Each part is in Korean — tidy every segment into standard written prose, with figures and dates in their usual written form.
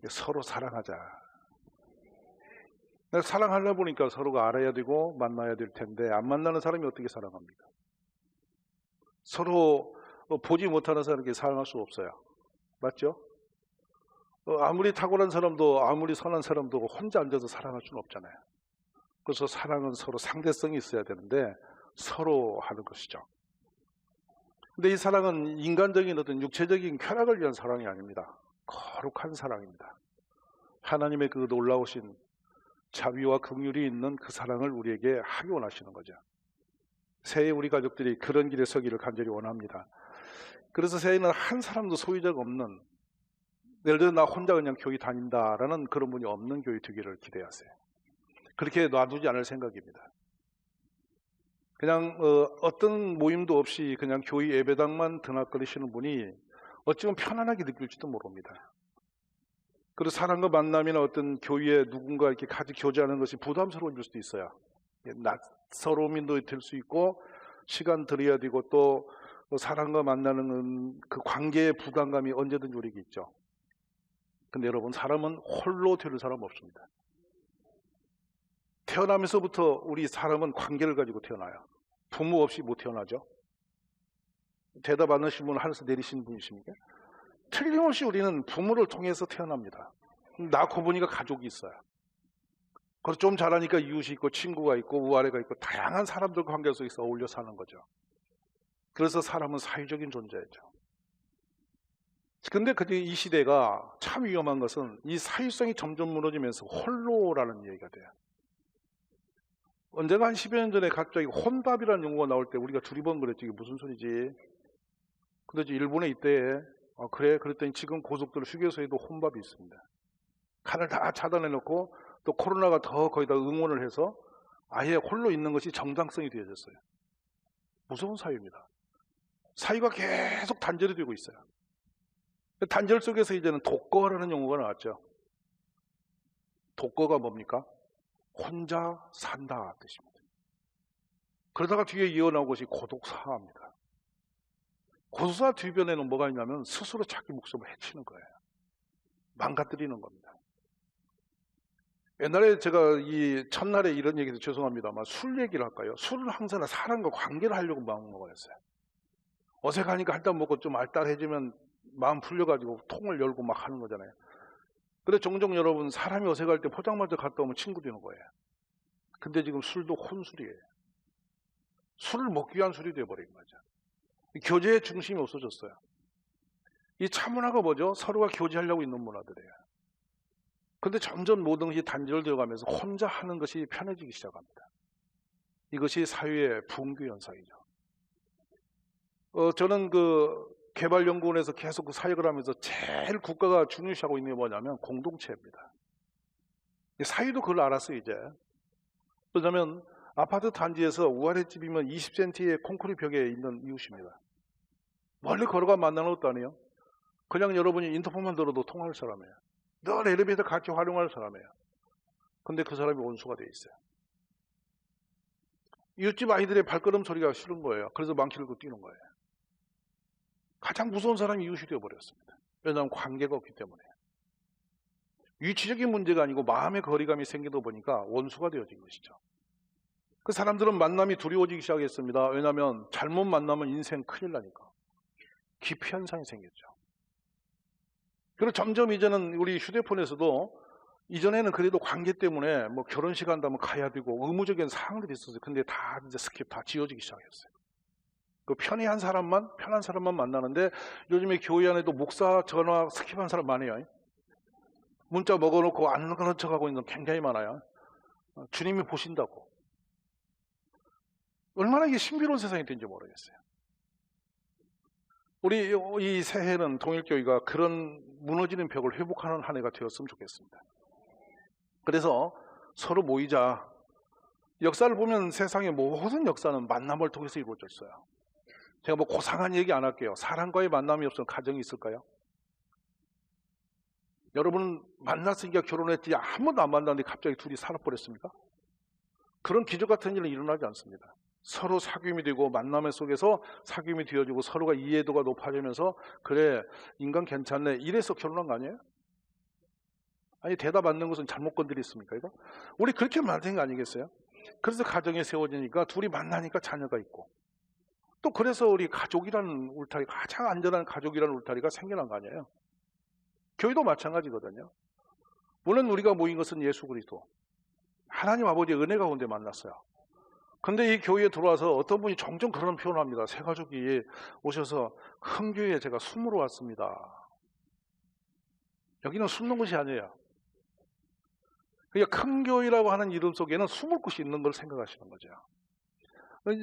서로 사랑하자. 사랑하려 보니까 서로가 알아야 되고 만나야 될 텐데 안 만나는 사람이 어떻게 사랑합니까? 서로 보지 못하는 사람에게 사랑할 수 없어요. 맞죠? 아무리 탁월한 사람도 아무리 선한 사람도 혼자 앉아서 사랑할 수는 없잖아요. 그래서 사랑은 서로 상대성이 있어야 되는데 서로 하는 것이죠. 근데 이 사랑은 인간적인 어떤 육체적인 쾌락을 위한 사랑이 아닙니다. 거룩한 사랑입니다. 하나님의 그 놀라우신 자비와 긍휼이 있는 그 사랑을 우리에게 하기 원하시는 거죠. 새해 우리 가족들이 그런 길에 서기를 간절히 원합니다. 그래서 새해는 한 사람도 소유자가 없는, 예를 들어 나 혼자 그냥 교회 다닌다라는 그런 분이 없는 교회 되기를 기대하세요. 그렇게 놔두지 않을 생각입니다. 그냥 어떤 모임도 없이 그냥 교회 예배당만 드나거리시는 분이 어찌보면 편안하게 느낄지도 모릅니다. 그리고 사람과 만남이나 어떤 교회에 누군가 이렇게 같이 교제하는 것이 부담스러워질 수도 있어요. 낯설음이 될 수 있고 시간 들여야 되고 또 사람과 만나는 그 관계의 부담감이 언제든지 우리에게 있죠. 근데 여러분, 사람은 홀로 될 사람 없습니다. 태어나면서부터 우리 사람은 관계를 가지고 태어나요. 부모 없이 못 태어나죠. 대답 안 하신 분 하늘에서 내리신 분이십니까? 틀림없이 우리는 부모를 통해서 태어납니다. 낳고 보니까 가족이 있어요. 그래서 좀 자라니까 이웃이 있고 친구가 있고 우아래가 있고 다양한 사람들 관계 속에서 어울려 사는 거죠. 그래서 사람은 사회적인 존재죠. 근데 이 시대가 참 위험한 것은 이 사회성이 점점 무너지면서 홀로라는 얘기가 돼요. 언젠가 한 10여 년 전에 갑자기 혼밥이라는 용어가 나올 때 우리가 두리번 그랬지. 이게 무슨 소리지? 근데 일본에 이때 그래? 그랬더니 지금 고속도로 휴게소에도 혼밥이 있습니다. 칸을 다 차단해 놓고 또 코로나가 더 거기다 응원을 해서 아예 홀로 있는 것이 정당성이 되어졌어요. 무서운 사회입니다. 사회가 계속 단절이 되고 있어요. 단절 속에서 이제는 독거라는 용어가 나왔죠. 독거가 뭡니까? 혼자 산다 뜻입니다. 그러다가 뒤에 이어나온 것이 고독사입니다. 고독사 뒤변에는 뭐가 있냐면 스스로 자기 목숨을 해치는 거예요. 망가뜨리는 겁니다. 옛날에 제가 이 첫날에 이런 얘기도 죄송합니다만 술 얘기를 할까요? 술은 항상 사람과 관계를 하려고 마음 먹었어요. 어색하니까 한 잔 먹고 좀 알딸해지면 마음 풀려가지고 통을 열고 막 하는 거잖아요. 근데 종종 여러분, 사람이 어색할 때 포장마차 갔다 오면 친구 되는 거예요. 근데 지금 술도 혼술이에요. 술을 먹기 위한 술이 되어버린 거죠. 교제의 중심이 없어졌어요. 이 차문화가 뭐죠? 서로가 교제하려고 있는 문화들이에요. 근데 점점 모든 것이 단절되어 가면서 혼자 하는 것이 편해지기 시작합니다. 이것이 사회의 붕괴 현상이죠. 저는 그 개발연구원에서 계속 그 사역을 하면서 제일 국가가 중요시하고 있는 게 뭐냐면 공동체입니다. 사회도 그걸 알았어요, 이제. 왜냐하면 아파트 단지에서 우아랫집이면 20cm의 콘크리트 벽에 있는 이웃입니다. 멀리 걸어가 만나는 것도 아니에요. 그냥 여러분이 인터폰만 들어도 통화할 사람이에요. 늘 엘리베이터 같이 활용할 사람이에요. 근데 그 사람이 원수가 돼 있어요. 이웃집 아이들의 발걸음 소리가 싫은 거예요. 그래서 망치를 들고 뛰는 거예요. 가장 무서운 사람이 이웃이 되어버렸습니다. 왜냐하면 관계가 없기 때문에. 위치적인 문제가 아니고 마음의 거리감이 생기다 보니까 원수가 되어진 것이죠. 그 사람들은 만남이 두려워지기 시작했습니다. 왜냐하면 잘못 만나면 인생 큰일 나니까. 기피 현상이 생겼죠. 그리고 점점 이제는 우리 휴대폰에서도 이전에는 그래도 관계 때문에 뭐 결혼식 한다면 가야 되고 의무적인 사항들이 있었어요. 근데 다 이제 스킵 다 지워지기 시작했어요. 그 편한 사람만 만나는데 요즘에 교회 안에도 목사 전화 스킵한 사람 많아요. 문자 먹어놓고 안 그런 척하고 있는 거 굉장히 많아요. 주님이 보신다고. 얼마나 이게 신비로운 세상이 된지 모르겠어요. 우리 이 새해는 통일교회가 그런 무너지는 벽을 회복하는 한 해가 되었으면 좋겠습니다. 그래서 서로 모이자. 역사를 보면 세상의 모든 역사는 만남을 통해서 이루어졌어요. 제가 뭐 고상한 얘기 안 할게요. 사람과의 만남이 없으면 가정이 있을까요? 여러분은 만났으니까 결혼했지 한 번도 안 만났는데 갑자기 둘이 살아버렸습니까? 그런 기적 같은 일은 일어나지 않습니다. 서로 사귐이 되고 만남 속에서 사귐이 되어지고 서로가 이해도가 높아지면서 그래 인간 괜찮네 이래서 결혼한 거 아니에요? 아니 대답 안 되는 것은 잘못 건드렸습니까? 이거? 우리 그렇게 만든 거 아니겠어요? 그래서 가정이 세워지니까 둘이 만나니까 자녀가 있고 또 그래서 우리 가족이라는 울타리, 가장 안전한 가족이라는 울타리가 생겨난 거 아니에요? 교회도 마찬가지거든요. 물론 우리가 모인 것은 예수 그리스도 하나님 아버지의 은혜 가운데 만났어요. 근데 이 교회에 들어와서 어떤 분이 종종 그런 표현을 합니다. 새 가족이 오셔서 큰 교회에 제가 숨으러 왔습니다. 여기는 숨는 곳이 아니에요. 그러니까 큰 교회라고 하는 이름 속에는 숨을 곳이 있는 걸 생각하시는 거죠.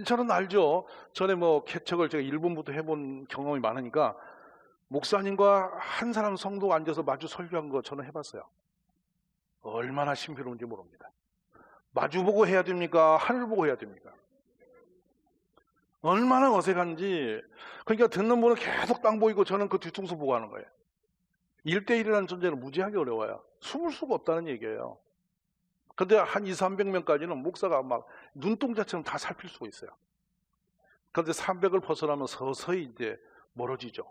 저는 알죠. 전에 개척을 제가 1분부터 해본 경험이 많으니까 목사님과 한 사람 성도가 앉아서 마주 설교한 거 저는 해봤어요. 얼마나 신비로운지 모릅니다. 마주보고 해야 됩니까? 하늘 보고 해야 됩니까? 얼마나 어색한지. 그러니까 듣는 분은 계속 땅 보이고 저는 그 뒤통수 보고 하는 거예요. 1대1이라는 존재는 무지하게 어려워요. 숨을 수가 없다는 얘기예요. 근데 한 200~300명까지는 목사가 막 눈동자처럼 다 살필 수가 있어요. 그런데 300을 벗어나면 서서히 이제 멀어지죠.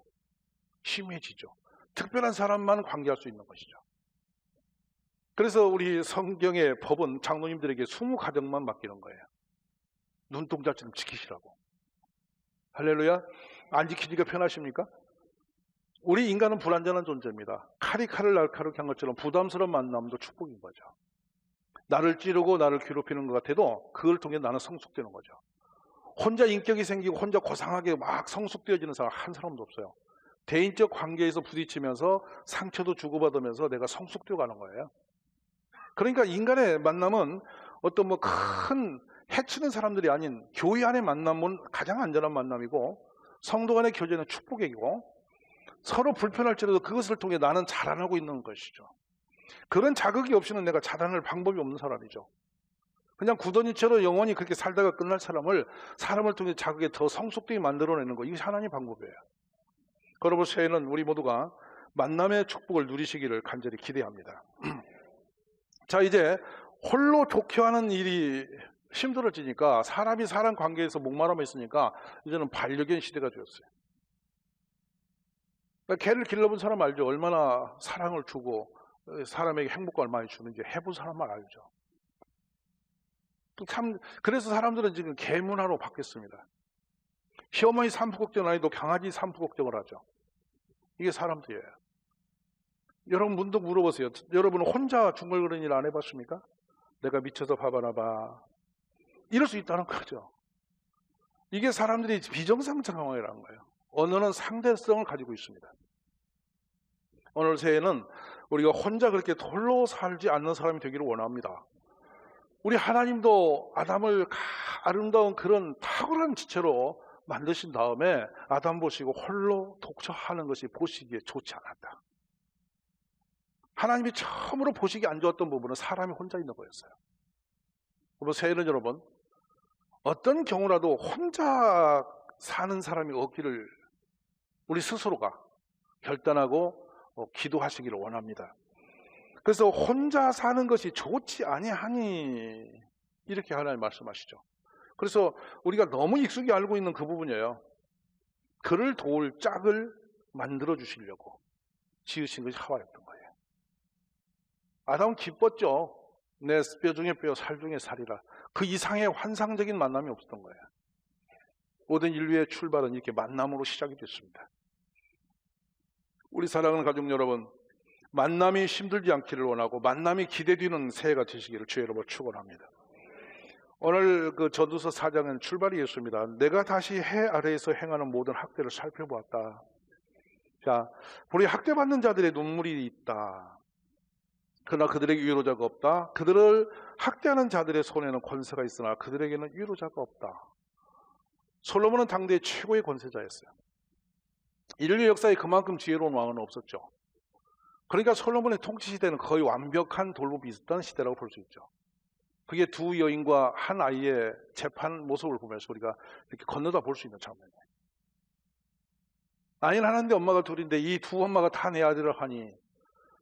심해지죠. 특별한 사람만 관계할 수 있는 것이죠. 그래서 우리 성경의 법은 장로님들에게 20가정만 맡기는 거예요. 눈동자처럼 지키시라고. 할렐루야. 안 지키니까 편하십니까? 우리 인간은 불완전한 존재입니다. 칼이 칼을 날카롭게 한 것처럼 부담스러운 만남도 축복인 거죠. 나를 찌르고 나를 괴롭히는 것 같아도 그걸 통해 나는 성숙되는 거죠. 혼자 인격이 생기고 혼자 고상하게 막 성숙되어지는 사람 한 사람도 없어요. 대인적 관계에서 부딪히면서 상처도 주고받으면서 내가 성숙되어 가는 거예요. 그러니까 인간의 만남은 어떤 큰 해치는 사람들이 아닌 교회 안의 만남은 가장 안전한 만남이고 성도 간의 교제는 축복이고 서로 불편할지라도 그것을 통해 나는 자라나고 있는 것이죠. 그런 자극이 없이는 내가 자라날 방법이 없는 사람이죠. 그냥 구더니처럼 영원히 그렇게 살다가 끝날 사람을 통해 자극에 더 성숙되게 만들어내는 거, 이게 하나님의 방법이에요. 여러분, 새해는 우리 모두가 만남의 축복을 누리시기를 간절히 기대합니다. 자, 이제 홀로 독혀하는 일이 힘들어지니까 사람이 사람 관계에서 목마름에 있으니까 이제는 반려견 시대가 되었어요. 그러니까 개를 길러본 사람 알죠? 얼마나 사랑을 주고 사람에게 행복감을 많이 주는지 해본 사람만 알죠. 그래서 사람들은 지금 개 문화로 바뀌었습니다. 시어머니 산후 걱정을 안 해도 강아지 산후 걱정을 하죠. 이게 사람들이에요. 여러분 문득 물어보세요. 여러분은 혼자 중얼거리는 일 안 해봤습니까? 내가 미쳐서 밥하나 봐. 이럴 수 있다는 거죠. 이게 사람들이 비정상 상황이라는 거예요. 언어는 상대성을 가지고 있습니다. 오늘 새해는 우리가 혼자 그렇게 홀로 살지 않는 사람이 되기를 원합니다. 우리 하나님도 아담을 아름다운 그런 탁월한 지체로 만드신 다음에 아담 보시고 홀로 독처하는 것이 보시기에 좋지 않았다. 하나님이 처음으로 보시기 안 좋았던 부분은 사람이 혼자 있는 거였어요. 그럼 새해는 여러분 어떤 경우라도 혼자 사는 사람이 없기를 우리 스스로가 결단하고 기도하시기를 원합니다. 그래서 혼자 사는 것이 좋지 아니하니 이렇게 하나님 말씀하시죠. 그래서 우리가 너무 익숙히 알고 있는 그 부분이에요. 그를 도울 짝을 만들어 주시려고 지으신 것이 하와였던 거예요. 아담은 기뻤죠. 내 뼈 중에 뼈, 살 중에 살이라. 그 이상의 환상적인 만남이 없었던 거예요. 모든 인류의 출발은 이렇게 만남으로 시작이 됐습니다. 우리 사랑하는 가족 여러분, 만남이 힘들지 않기를 원하고 만남이 기대되는 새해가 되시기를 주의 이름으로 축원합니다. 오늘 그 전도서 4장은 출발이 있습니다. 내가 다시 해 아래에서 행하는 모든 학대를 살펴보았다. 자, 우리 학대받는 자들의 눈물이 있다. 그러나 그들에게 위로자가 없다. 그들을 학대하는 자들의 손에는 권세가 있으나 그들에게는 위로자가 없다. 솔로몬은 당대의 최고의 권세자였어요. 인류 역사에 그만큼 지혜로운 왕은 없었죠. 그러니까 솔로몬의 통치 시대는 거의 완벽한 돌보 비슷한 시대라고 볼 수 있죠. 그게 두 여인과 한 아이의 재판 모습을 보면서 우리가 이렇게 건너다 볼 수 있는 장면이에요. 아이는 하나인데 엄마가 둘인데 이 두 엄마가 다 내 아들을 하니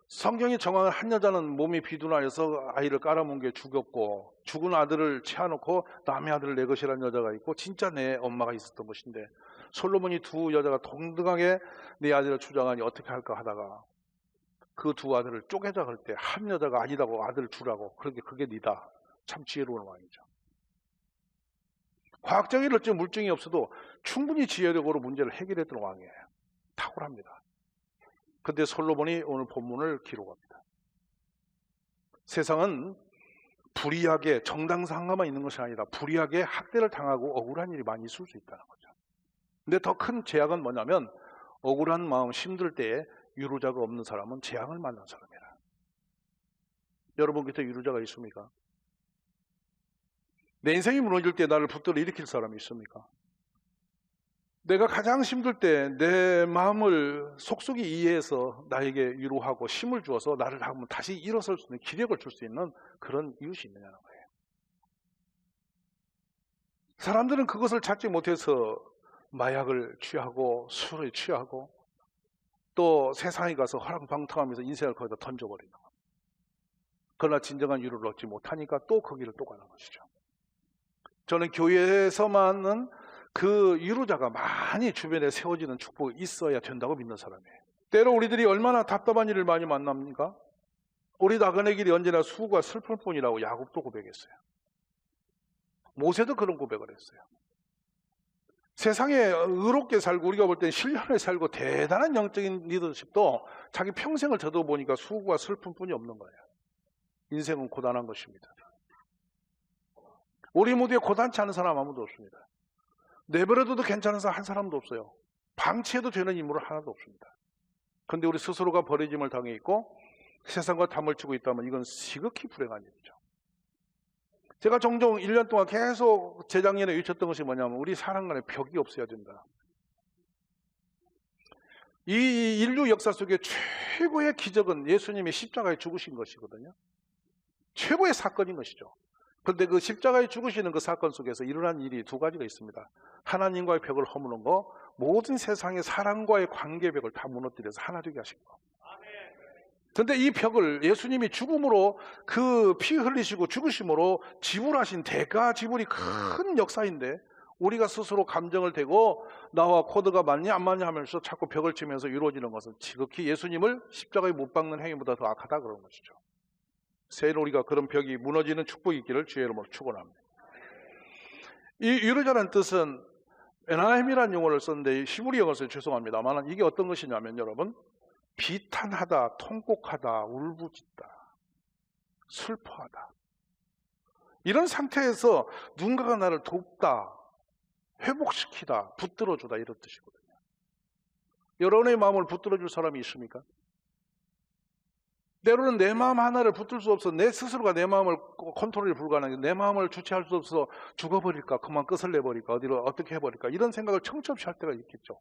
성경이 정하는 한 여자는 몸이 비둔하여서 아이를 깔아뭉개 죽였고 죽은 아들을 채워놓고 남의 아들을 내 것이라는 여자가 있고 진짜 내 엄마가 있었던 것인데 솔로몬이 두 여자가 동등하게 내 아들을 주장하니 어떻게 할까 하다가 그 두 아들을 쪼개자 그럴 때 한 여자가 아니라고 아들 주라고 그게 니다. 참 지혜로운 왕이죠. 과학적인 어떤 물증이 없어도 충분히 지혜력으로 문제를 해결했던 왕이에요. 탁월합니다. 근데 솔로몬이 오늘 본문을 기록합니다. 세상은 불의하게 정당상가만 있는 것이 아니라 불의하게 학대를 당하고 억울한 일이 많이 있을 수 있다는 거죠. 근데 더 큰 제약은 뭐냐면 억울한 마음 힘들 때에 위로자가 없는 사람은 재앙을 만난 사람이라. 여러분 곁에 위로자가 있습니까? 내 인생이 무너질 때 나를 붙들어 일으킬 사람이 있습니까? 내가 가장 힘들 때 내 마음을 속속이 이해해서 나에게 위로하고 힘을 주어서 나를 한번 다시 일어설 수 있는 기력을 줄 수 있는 그런 이웃이 있느냐는 거예요. 사람들은 그것을 찾지 못해서 마약을 취하고 술을 취하고 또 세상에 가서 허랑방탕하면서 인생을 거기다 던져버리는 거예요. 그러나 진정한 위로를 얻지 못하니까 또 그 길을 또 가는 것이죠. 저는 교회에서만은 그 위로자가 많이 주변에 세워지는 축복이 있어야 된다고 믿는 사람이에요. 때로 우리들이 얼마나 답답한 일을 많이 만납니까? 우리 나그네 길이 언제나 수고가 슬플 뿐이라고 야곱도 고백했어요. 모세도 그런 고백을 했어요. 세상에 의롭게 살고 우리가 볼 때 신령하게 살고 대단한 영적인 리더십도 자기 평생을 저도 보니까 수고가 슬픈 뿐이 없는 거예요. 인생은 고단한 것입니다. 우리 모두에 고단치 않은 사람 아무도 없습니다. 내버려둬도 괜찮은 사람 한 사람도 없어요. 방치해도 되는 인물은 하나도 없습니다. 그런데 우리 스스로가 버려짐을 당해 있고 세상과 담을 치고 있다면 이건 지극히 불행한 일이죠. 제가 종종 1년 동안 계속 재작년에 외쳤던 것이 뭐냐면 우리 사람 간에 벽이 없어야 된다. 이 인류 역사 속에 최고의 기적은 예수님이 십자가에 죽으신 것이거든요. 최고의 사건인 것이죠. 그런데 그 십자가에 죽으시는 그 사건 속에서 일어난 일이 두 가지가 있습니다. 하나님과의 벽을 허무는 거, 모든 세상의 사람과의 관계 벽을 다 무너뜨려서 하나 되게 하신 거. 그런데 이 벽을 예수님이 죽음으로 그 피 흘리시고 죽으심으로 지불하신 대가 지불이 큰 역사인데 우리가 스스로 감정을 대고 나와 코드가 맞냐 안 맞냐 하면서 자꾸 벽을 치면서 이루어지는 것은 지극히 예수님을 십자가에 못 박는 행위보다 더 악하다 그런 것이죠. 새해는 우리가 그런 벽이 무너지는 축복이 있기를 주의 이름으로 축원합니다. 이 위로자라는 뜻은 에나임이라는 용어를 썼는데 히브리 영어를 써서 죄송합니다만 이게 어떤 것이냐면 여러분 비탄하다, 통곡하다, 울부짖다, 슬퍼하다 이런 상태에서 누군가가 나를 돕다, 회복시키다, 붙들어주다 이런 뜻이거든요. 여러분의 마음을 붙들어줄 사람이 있습니까? 때로는 내 마음 하나를 붙들 수 없어 내 스스로가 내 마음을 컨트롤이 불가능해 내 마음을 주체할 수 없어 죽어버릴까 그만 끝을 내버릴까 어디로 어떻게 해버릴까 이런 생각을 청첩시 할 때가 있겠죠.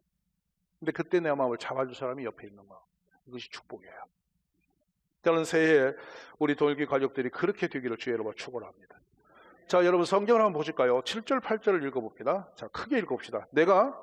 근데 그때 내 마음을 잡아줄 사람이 옆에 있는 거 이것이 축복이에요. 저는 새해에 우리 동일기 가족들이 그렇게 되기를 주의 이름으로 축원합니다. 자 여러분 성경을 한번 보실까요? 7절 8절을 읽어봅니다. 자 크게 읽어봅시다. 내가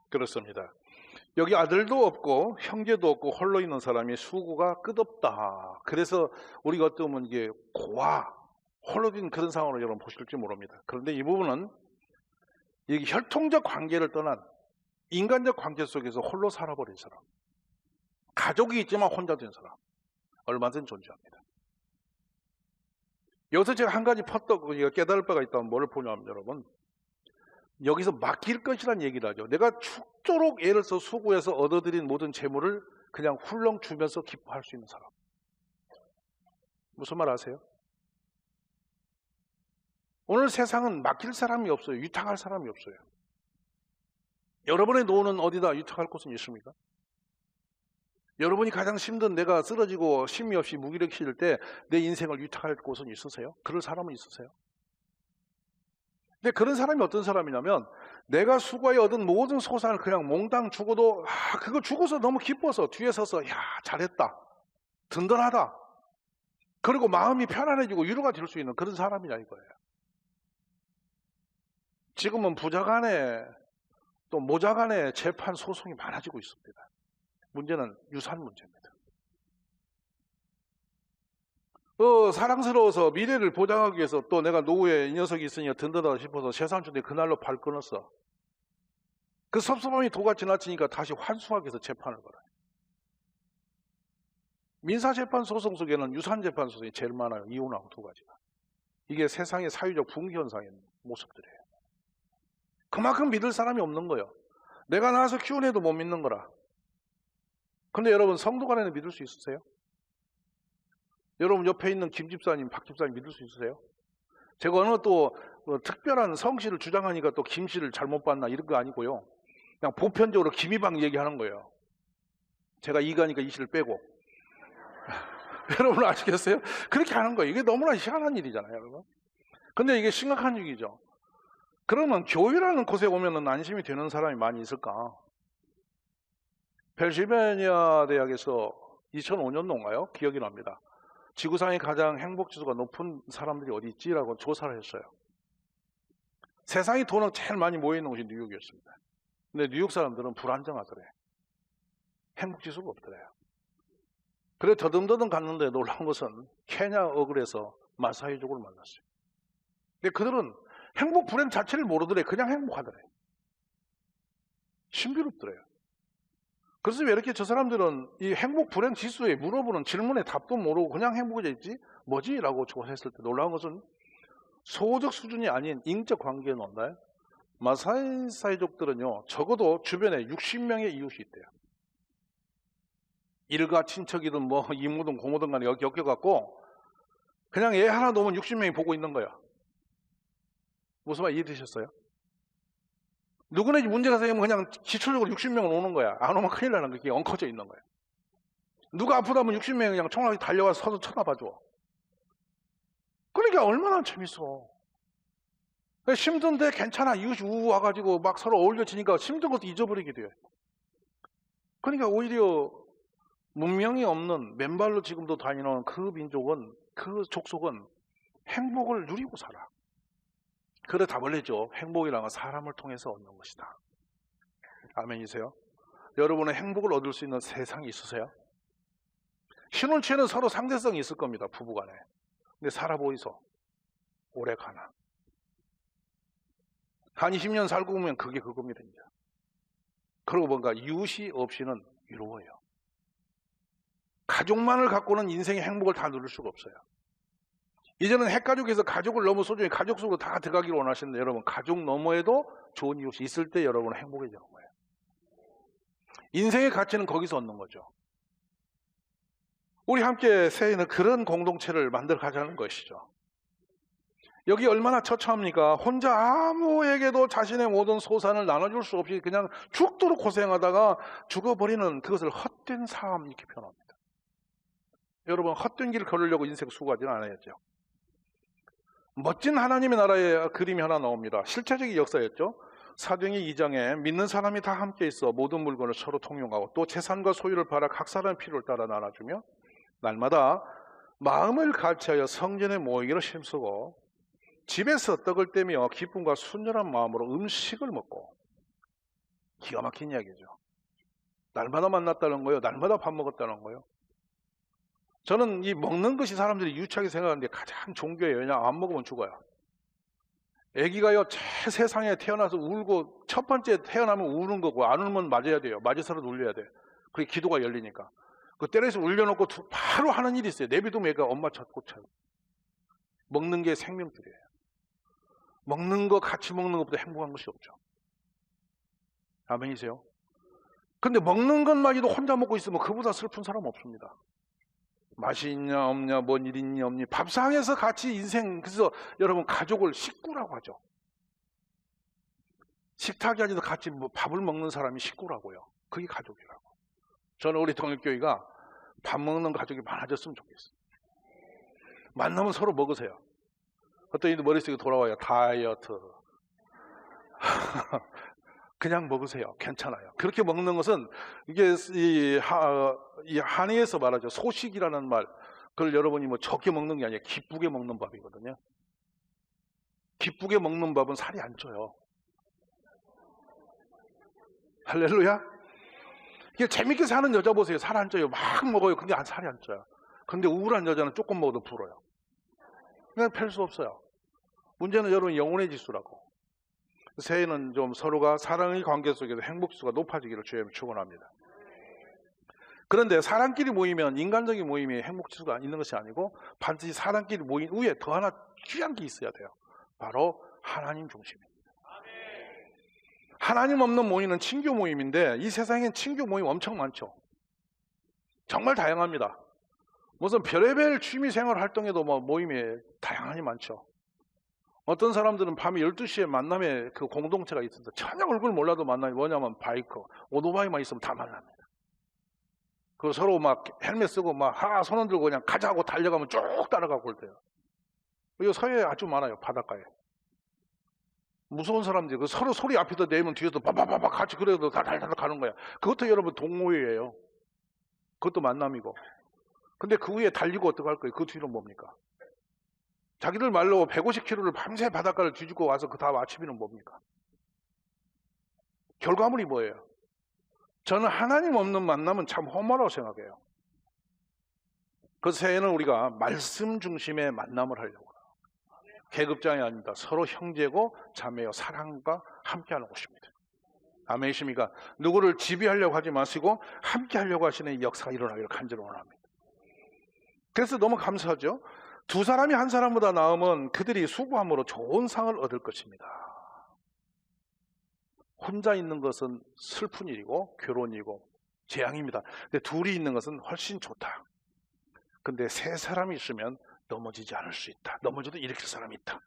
그렇습니다. 여기 아들도 없고 형제도 없고 홀로 있는 사람이 수고가 끝없다. 그래서 우리가 어떻게 보면 이게 고아, 홀로 된 그런 상황으로 여러분 보실지 모릅니다. 그런데 이 부분은 이 혈통적 관계를 떠난 인간적 관계 속에서 홀로 살아버린 사람, 가족이 있지만 혼자 된 사람, 얼마든지 존재합니다. 여기서 제가 한 가지 퍼떡 깨달을 바가 있다면 뭘 보냐면 여러분 여기서 맡길 것이라는 얘기를 하죠. 내가 죽도록 애를 써 수고해서 얻어들인 모든 재물을 그냥 훌렁 주면서 기뻐할 수 있는 사람. 무슨 말 아세요? 오늘 세상은 맡길 사람이 없어요. 위탁할 사람이 없어요. 여러분의 노후는 어디다 위탁할 곳은 있습니까? 여러분이 가장 힘든 내가 쓰러지고 쉼이 없이 무기력해질 때 내 인생을 위탁할 곳은 있으세요? 그럴 사람은 있으세요? 근데 그런 사람이 어떤 사람이냐면 내가 수고에 얻은 모든 소산을 그냥 몽땅 주고도 그거 주고서 너무 기뻐서 뒤에 서서 야 잘했다 든든하다 그리고 마음이 편안해지고 위로가 될 수 있는 그런 사람이냐 이거예요. 지금은 부자 간에 또 모자 간에 재판 소송이 많아지고 있습니다. 문제는 유산 문제입니다. 사랑스러워서 미래를 보장하기 위해서 또 내가 노후에 이 녀석이 있으니 든든하다 싶어서 세상 주인데 그날로 발 끊었어. 그 섭섭함이 도가 지나치니까 다시 환수하기 위해서 재판을 걸어요. 민사재판 소송 속에는 유산재판 소송이 제일 많아요. 이혼하고 두 가지가. 이게 세상의 사회적 붕괴현상의 모습들이에요. 그만큼 믿을 사람이 없는 거예요. 내가 낳아서 키운 애도 못 믿는 거라. 근데 여러분 성도 간에는 믿을 수 있으세요? 여러분 옆에 있는 김 집사님, 박 집사님 믿을 수 있으세요? 제가 어느 또 특별한 성씨를 주장하니까 또 김씨를 잘못 봤나 이런 거 아니고요. 그냥 보편적으로 김이방 얘기하는 거예요. 제가 이가니까 이씨를 빼고. 여러분 아시겠어요? 그렇게 하는 거예요. 이게 너무나 희한한 일이잖아요, 여러분. 근데 이게 심각한 얘기죠. 그러면 교회라는 곳에 오면은 안심이 되는 사람이 많이 있을까? 펜실베니아 대학에서 2005년도인가요? 기억이 납니다. 지구상의 가장 행복지수가 높은 사람들이 어디 있지라고 조사를 했어요. 세상에 돈은 제일 많이 모여있는 곳이 뉴욕이었습니다. 근데 뉴욕 사람들은 불안정하더래. 행복지수가 없더래요. 그래 더듬더듬 갔는데 놀라운 것은 케냐 어글에서 마사이족을 만났어요. 근데 그들은 행복 불행 자체를 모르더래. 그냥 행복하더래. 신비롭더래요. 그래서 왜 이렇게 저 사람들은 이 행복 불행 지수에 물어보는 질문에 답도 모르고 그냥 행복해져 있지? 뭐지? 라고 조사했을 때 놀라운 것은 소득 수준이 아닌 인적 관계에 논다. 마사이족들은요 적어도 주변에 60명의 이웃이 있대요. 일가 친척이든 뭐 이모든 고모든 간에 여기 엮여갖고 그냥 얘 하나 놓으면 60명이 보고 있는 거야. 무슨 말 이해되셨어요? 누구나 문제가 생기면 그냥 기초적으로 60명은 오는 거야. 안 오면 큰일 나는 게 엉커져 있는 거야. 누가 아프다면 60명이 그냥 총알이 달려와서 서서 쳐다봐줘. 그러니까 얼마나 재밌어. 힘든데 괜찮아. 이웃이 우우 와가지고 막 서로 어울려지니까 힘든 것도 잊어버리게 돼. 그러니까 오히려 문명이 없는 맨발로 지금도 다니는 그 민족은, 그 족속은 행복을 누리고 살아. 그래 답을내죠. 행복이란 건 사람을 통해서 얻는 것이다. 아멘이세요? 여러분은 행복을 얻을 수 있는 세상이 있으세요? 신혼체는 서로 상대성이 있을 겁니다. 부부간에. 근데 살아보이소. 오래 가나. 한 20년 살고 보면 그게 그겁니다. 이제. 그러고 뭔가 이웃이 없이는 이루어요. 가족만을 갖고는 인생의 행복을 다 누릴 수가 없어요. 이제는 핵가족에서 가족을 너무 소중히 가족 속으로 다 들어가기를 원하시는데 여러분 가족 너머에도 좋은 이웃이 있을 때 여러분은 행복해지는 거예요. 인생의 가치는 거기서 얻는 거죠. 우리 함께 새해에는 그런 공동체를 만들어 가자는 것이죠. 여기 얼마나 처참합니까? 혼자 아무에게도 자신의 모든 소산을 나눠줄 수 없이 그냥 죽도록 고생하다가 죽어버리는 그것을 헛된 삶 이렇게 표현합니다. 여러분 헛된 길을 걸으려고 인생 수고하지는 않아야죠. 멋진 하나님의 나라의 그림이 하나 나옵니다. 실체적인 역사였죠. 사도행전 2장에 믿는 사람이 다 함께 있어 모든 물건을 서로 통용하고 또 재산과 소유를 팔아 각 사람의 필요를 따라 나눠주며 날마다 마음을 같이하여 성전에 모이기로 힘쓰고 집에서 떡을 떼며 기쁨과 순전한 마음으로 음식을 먹고. 기가 막힌 이야기죠. 날마다 만났다는 거예요. 날마다 밥 먹었다는 거예요. 저는 이 먹는 것이 사람들이 유치하게 생각하는데 가장 좋은 게 왜냐? 안 먹으면 죽어요. 아기가요 세상에 태어나서 울고 첫 번째 태어나면 우는 거고 안 울면 맞아야 돼요. 맞아서라도 울려야 돼. 그게 기도가 열리니까. 그 때려서 울려놓고 바로 하는 일이 있어요. 내비두면 애가 엄마 찾고 차요. 먹는 게 생명줄이에요. 먹는 거 같이 먹는 것보다 행복한 것이 없죠. 아멘이세요? 근데 먹는 것마저도 혼자 먹고 있으면 그보다 슬픈 사람 없습니다. 맛이 있냐 없냐 뭔 일 있냐 없니 밥상에서 같이 인생. 그래서 여러분 가족을 식구라고 하죠. 식탁이 아니라 같이 밥을 먹는 사람이 식구라고요. 그게 가족이라고. 저는 우리 동일교회가 밥 먹는 가족이 많아졌으면 좋겠어요. 만나면 서로 먹으세요. 어떤 이들 머릿속에 돌아와요. 다이어트. 그냥 먹으세요. 괜찮아요. 그렇게 먹는 것은 이게 이 한의에서 말하죠. 소식이라는 말. 그걸 여러분이 뭐 적게 먹는 게 아니라 기쁘게 먹는 밥이거든요. 기쁘게 먹는 밥은 살이 안 쪄요. 할렐루야. 이게 재밌게 사는 여자 보세요. 살 안 쪄요. 막 먹어요. 근데 살이 안 쪄요. 근데 우울한 여자는 조금 먹어도 불어요. 그냥 펼 수 없어요. 문제는 여러분 영혼의 지수라고. 새해는 좀 서로가 사랑의 관계 속에서 행복지수가 높아지기를 주님을 축원합니다. 그런데 사람끼리 모이면 인간적인 모임이 행복지수가 있는 것이 아니고 반드시 사람끼리 모인 후에 더 하나 귀한 게 있어야 돼요. 바로 하나님 중심입니다. 하나님 없는 모임은 친교 모임인데 이 세상엔 친교 모임 엄청 많죠. 정말 다양합니다. 무슨 별의별 취미생활 활동에도 뭐 모임이 다양하니 많죠. 어떤 사람들은 밤에 12시에 만남에 그 공동체가 있어서 전혀 얼굴 몰라도 만남이 뭐냐면 바이크, 오토바이만 있으면 다 만납니다. 그 서로 막 헬멧 쓰고 막 손 흔들고 그냥 가자고 달려가면 쭉 따라가고 그럴 때요. 이거 서해에 아주 많아요. 바닷가에. 무서운 사람들이 그 서로 소리 앞에서 내면 뒤에서 바바바바 같이 그래도 달달달 가는 거야. 그것도 여러분 동호회예요. 그것도 만남이고. 근데 그 위에 달리고 어떡할 거예요? 그 뒤로 뭡니까? 자기들 말로 150km를 밤새 바닷가를 뒤집고 와서 그 다음 아침에는 뭡니까? 결과물이 뭐예요? 저는 하나님 없는 만남은 참 험하다고 생각해요. 그 새해는 우리가 말씀 중심의 만남을 하려고 해요. 계급장이 아닙니다. 서로 형제고 자매요 사랑과 함께하는 곳입니다. 아멘이십니까? 누구를 지배하려고 하지 마시고 함께하려고 하시는 이 역사가 일어나기를 간절히 원합니다. 그래서 너무 감사하죠. 두 사람이 한 사람보다 나으면 그들이 수고함으로 좋은 상을 얻을 것입니다. 혼자 있는 것은 슬픈 일이고 괴로운 일이고 재앙입니다. 근데 둘이 있는 것은 훨씬 좋다. 근데 세 사람이 있으면 넘어지지 않을 수 있다. 넘어져도 일으킬 사람이 있다.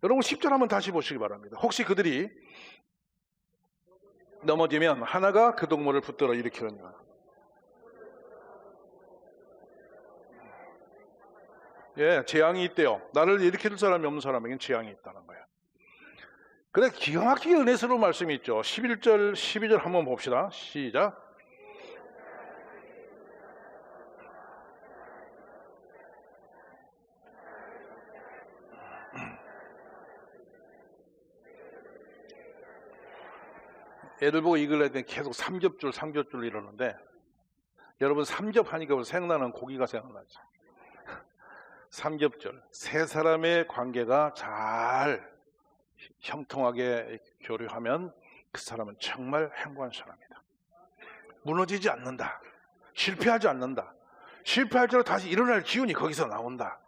여러분 10절 한번 다시 보시기 바랍니다. 혹시 그들이 넘어지면 하나가 그 동물을 붙들어 일으키느니라. 예, 재앙이 있대요. 나를 일으킬 사람이 없는 사람에겐 재앙이 있다는 거예요. 근데 기가 막히게 은혜스러운 말씀이 있죠. 11절, 12절 한번 봅시다. 시작. 애들 보고 읽으려 때 계속 삼겹줄 이러는데 여러분 삼겹하니까 생각나는 고기가 생각나죠. 삼겹줄. 세 사람의 관계가 잘 형통하게 교류하면 그 사람은 정말 행복한 사람이다. 무너지지 않는다. 실패하지 않는다. 실패할수록 다시 일어날 기운이 거기서 나온다.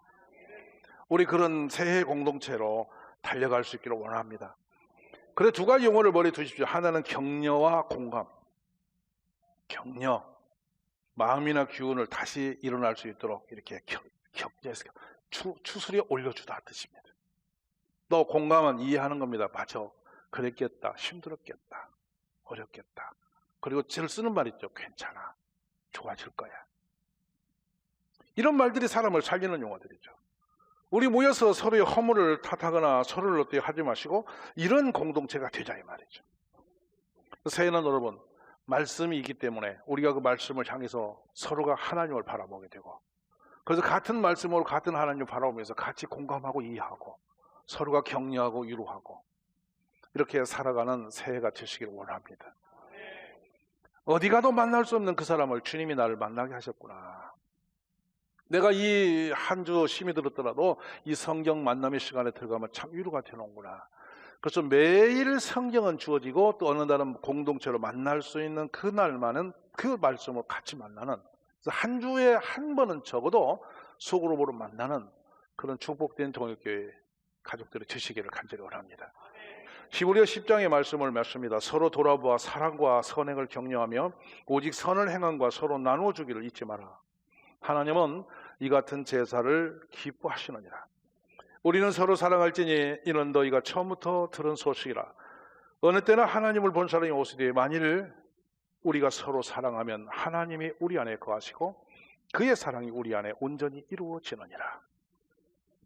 우리 그런 새해 공동체로 달려갈 수 있기를 원합니다. 그래 두 가지 용어를 머리에 두십시오. 하나는 격려와 공감. 격려. 마음이나 기운을 다시 일어날 수 있도록 이렇게 격려해서 추스려 올려주다 뜻입니다. 너 공감은 이해하는 겁니다. 맞아. 그랬겠다. 힘들었겠다. 어렵겠다. 그리고 절 쓰는 말 있죠. 괜찮아. 좋아질 거야. 이런 말들이 사람을 살리는 용어들이죠. 우리 모여서 서로의 허물을 탓하거나 서로를 어떻게 하지 마시고 이런 공동체가 되자 이 말이죠. 새해는 여러분 말씀이 있기 때문에 우리가 그 말씀을 향해서 서로가 하나님을 바라보게 되고 그래서 같은 말씀으로 같은 하나님을 바라보면서 같이 공감하고 이해하고 서로가 격려하고 위로하고 이렇게 살아가는 새해가 되시길 원합니다. 어디 가도 만날 수 없는 그 사람을 주님이 나를 만나게 하셨구나. 내가 이 한 주 심히 들었더라도 이 성경 만남의 시간에 들어가면 참 위로가 되는구나. 그래서 매일 성경은 주어지고 또 어느 날은 공동체로 만날 수 있는 그날만은 그 말씀을 같이 만나는 한 주에 한 번은 적어도 속으로 보러 만나는 그런 축복된 동역교회 가족들이 되시기를 간절히 원합니다. 히브리서 10장의 말씀을 맺습니다. 서로 돌아보아 사랑과 선행을 격려하며 오직 선을 행함과 서로 나누어 주기를 잊지 마라. 하나님은 이 같은 제사를 기뻐하시느니라. 우리는 서로 사랑할지니 이는 너희가 처음부터 들은 소식이라. 어느 때나 하나님을 본 사람이 오시되 만일 우리가 서로 사랑하면 하나님이 우리 안에 거하시고 그의 사랑이 우리 안에 온전히 이루어지느니라.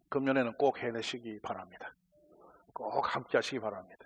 금년에는 꼭 해내시기 바랍니다. 꼭 함께 하시기 바랍니다.